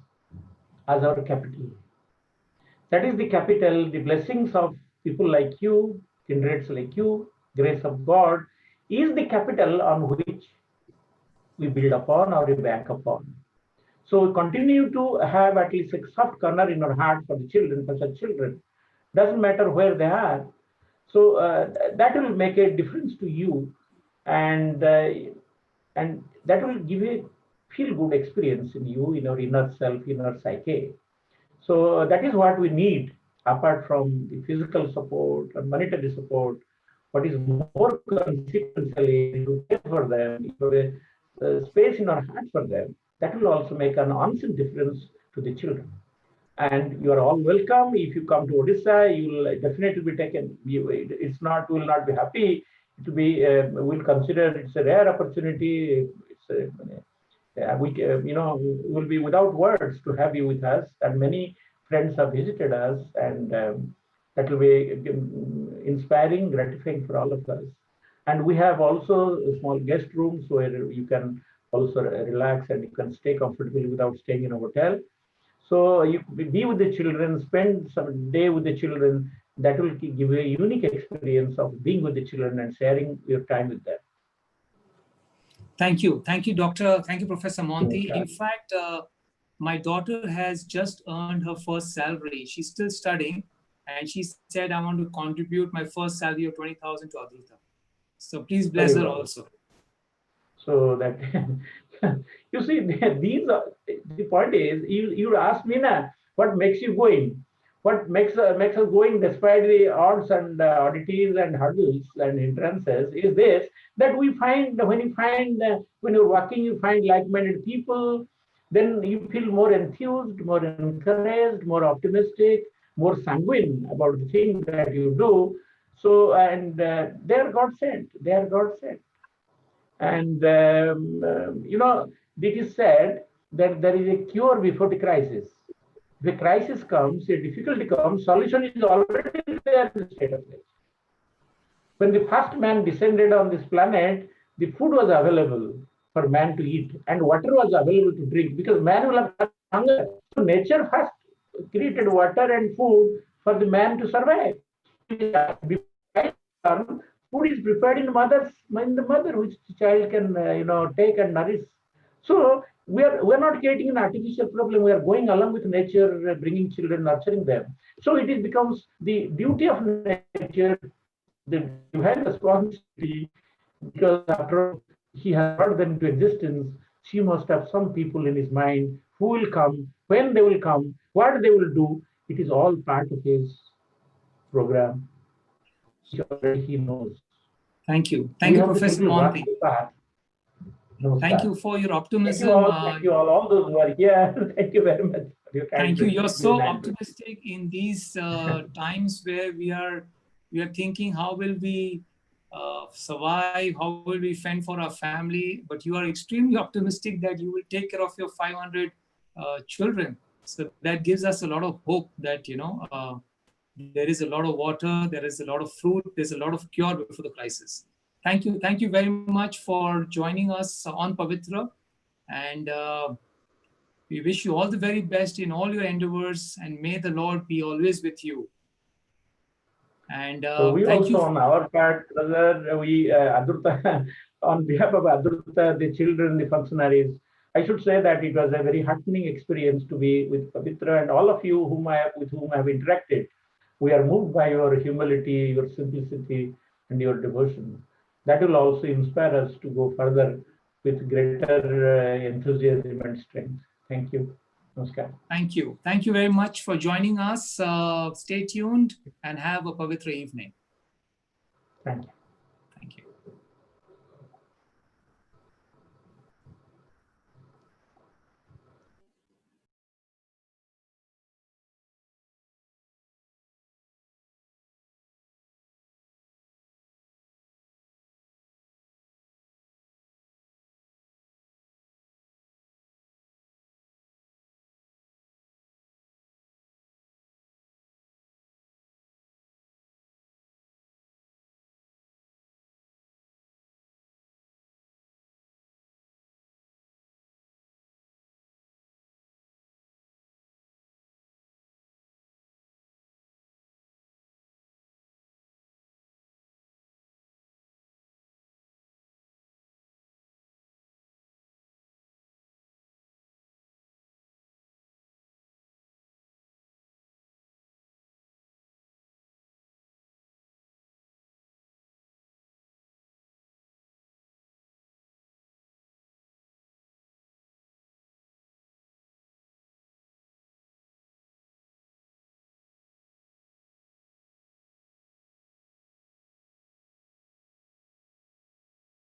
as our capital. That is the capital, the blessings of people like you, kindreds like you, grace of God, is the capital on which we build upon or we bank upon. So we continue to have at least a soft corner in our heart for the children, for such children. Doesn't matter where they are. So that will make a difference to you, and that will give a feel-good experience in you, in our inner self, in our psyche. So that is what we need, apart from the physical support and monetary support. What is more consequentially to care for them, for a space in our heart for them, that will also make an unseen difference to the children. And you are all welcome. If you come to Odisha, you will definitely be taken. It's not, we will not be happy. It will be, we'll consider it's a rare opportunity. It's we will be without words to have you with us. And many friends have visited us, and that will be inspiring, gratifying for all of us. And we have also small guest rooms where you can also relax and you can stay comfortably without staying in a hotel. So you be with the children, spend some day with the children, that will give you a unique experience of being with the children and sharing your time with them. Thank you. Thank you, Doctor. Thank you, Professor Mohanty. Okay. In fact, my daughter has just earned her first salary. She's still studying, and she said, I want to contribute my first salary of 20,000 to Adruta. So please bless her also. So that, you see, these are, the point is, you asked me now, what makes you going? What makes us going despite the odds and oddities and hurdles and hindrances is this, that we find, when you're working, you find like-minded people, then you feel more enthused, more encouraged, more optimistic, more sanguine about the thing that you do. So, and they are God sent. They are God sent. And, you know, it is said that there is a cure before the crisis. If a crisis comes, a difficulty comes, solution is already there in the state of nature. When the first man descended on this planet, the food was available for man to eat and water was available to drink, because man will have hunger. So nature first created water and food for the man to survive. Food is prepared in the mother, which the child can take and nourish. So we're not creating an artificial problem. We are going along with nature, bringing children, nurturing them. So it becomes the duty of nature, the divine responsibility, because after all, he has brought them into existence. She must have some people in his mind who will come, when they will come, what they will do. It is all part of his program, which already he knows. Thank you. Thank you, Professor Mohanty. Thank you for your optimism. Thank you all those who are here. Thank you very much. Thank you. You're so optimistic in these times where we are thinking, how will we survive? How will we fend for our family? But you are extremely optimistic that you will take care of your 500 children. So that gives us a lot of hope that, there is a lot of water, there is a lot of fruit, there's a lot of cure before the crisis. Thank you. Thank you very much for joining us on Pavitra. And we wish you all the very best in all your endeavors, and may the Lord be always with you. And so we also, on our part, brother, we, Adruta, on behalf of Adruta, the children, the functionaries, I should say that it was a very heartening experience to be with Pavitra and all of you with whom I have interacted. We are moved by your humility, your simplicity, and your devotion. That will also inspire us to go further with greater enthusiasm and strength. Thank you. Namaskar. Thank you. Thank you very much for joining us. Stay tuned and have a Pavitra evening. Thank you.